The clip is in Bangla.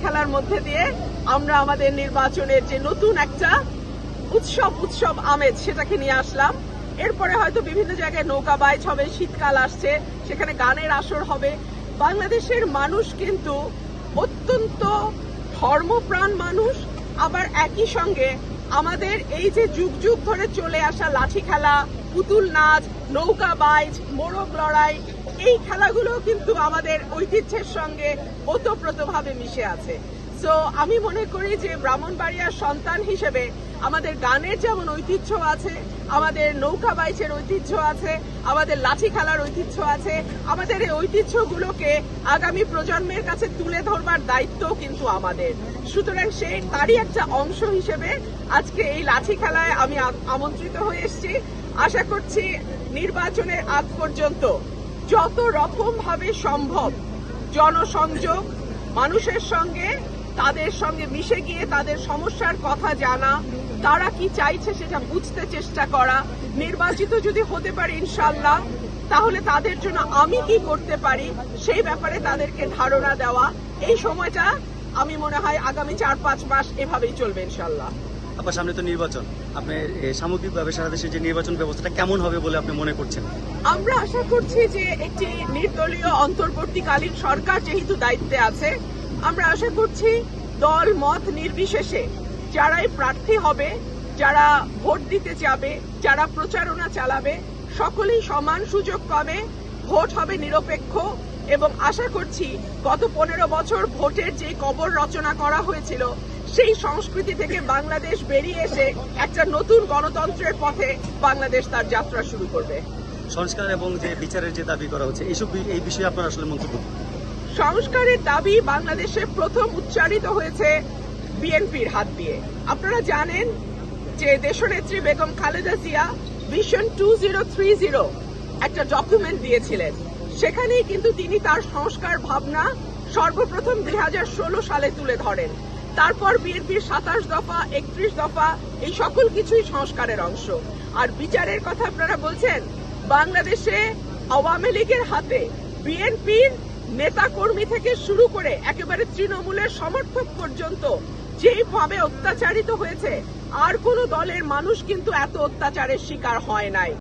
খেলার মধ্যে দিয়ে আমরা আমাদের নির্বাচনের যে নতুন একটা উৎসব আমেজ সেটাকে নিয়ে আসলাম। এরপরে হয়তো বিভিন্ন জায়গায় নৌকা বাইচ হবে, শীতকাল আসছে, সেখানে গানের আসর হবে। বাংলাদেশের মানুষ কিন্তু অত্যন্ত ধর্মপ্রাণ মানুষ, আবার একই সঙ্গে আমাদের এই যে যুগ যুগ ধরে চলে আসা লাঠি খেলা, পুতুল নাচ, নৌকা বাইচ, মোরগ লড়াই, এই খেলাগুলো কিন্তু আমাদের ঐতিহ্যের সঙ্গে ওতপ্রোতভাবে মিশে আছে। সো আমি মনে করি যে ব্রাহ্মণবাড়িয়ার সন্তান হিসেবে আমাদের গানের যেমন ঐতিহ্য আছে, আমাদের নৌকা বাইচের ঐতিহ্য আছে, আমাদের লাঠি খেলার ঐতিহ্য আছে, আমাদের এই ঐতিহ্যগুলোকে আগামী প্রজন্মের কাছে তুলে ধরবার দায়িত্বও কিন্তু আমাদের। সুতরাং তারই একটা অংশ হিসেবে আজকে এই লাঠি খেলায় আমি আমন্ত্রিত হয়ে এসেছি। আশা করছি নির্বাচনের আগ পর্যন্ত যত রকম ভাবে সম্ভব জনসংযোগ, মানুষের সঙ্গে তাদের সঙ্গে মিশে গিয়ে তাদের সমস্যার কথা জানা, তারা কি চাইছে সেটা বুঝতে চেষ্টা করা, নির্বাচিত যদি হতে পারে ইনশাআল্লাহ তাহলে তাদের জন্য আমি কি করতে পারি সেই ব্যাপারে তাদেরকে ধারণা দেওয়া। এই সময়টা আমি মনে হয় আগামী 4-5 মাস এভাবেই চলবে ইনশাআল্লাহ। আপনার সামনে তো নির্বাচন, আপনার সামগ্রিকভাবে সারা দেশে যে নির্বাচন ব্যবস্থাটা কেমন হবে বলে আপনি মনে করছেন? আমরা আশা করছি যে একটি নির্দলীয় অন্তর্বর্তীকালীন সরকার যেহেতু দায়িত্বে আছে, আমরা আশা করছি দল মত নির্বিশেষে যারাই প্রার্থী হবে, যারা ভোট দিতে যাবে, যারা প্রচারণা চালাবে, সকলেই সমান সুযোগ পাবে, ভোট হবে নিরপেক্ষ। এবং আশা করছি গত 15 বছর ভোটের যে কবর রচনা করা হয়েছিল সেই সংস্কৃতি থেকে বাংলাদেশ বেরিয়ে এসে একটা নতুন গণতন্ত্রের পথে বাংলাদেশ তার যাত্রা শুরু করবে। সংস্কার এবং যে বিচারের যে দাবি করা হচ্ছে এই বিষয়ে আপনার আসলে মন্তব্য? সংস্কারের দাবি বাংলাদেশে প্রথম উচ্চারিত হয়েছে বিএনপির হাত দিয়ে। আপনারা জানেন যে দেশনেত্রী বেগম খালেদা জিয়া ভিশন 2030 একটা ডকুমেন্ট দিয়েছিলেন, সেখানেই কিন্তু তিনি তার সংস্কার ভাবনা সর্বপ্রথম 2016 সালে তুলে ধরেন। তারপর বিএনপির 27 দফা, 31 দফা, এই সকল কিছুই সংস্কারের অংশ। আর বিচারের কথা আপনারা বলছেন, বাংলাদেশে আওয়ামী লীগের হাতে বিএনপির নেতা কর্মী থেকে শুরু করে একেবারে তৃণমূলের সমর্থক পর্যন্ত যেভাবে অত্যাচারিত হয়েছে, আর কোন দলের মানুষ কিন্তু এত অত্যাচারের শিকার হয় নাই।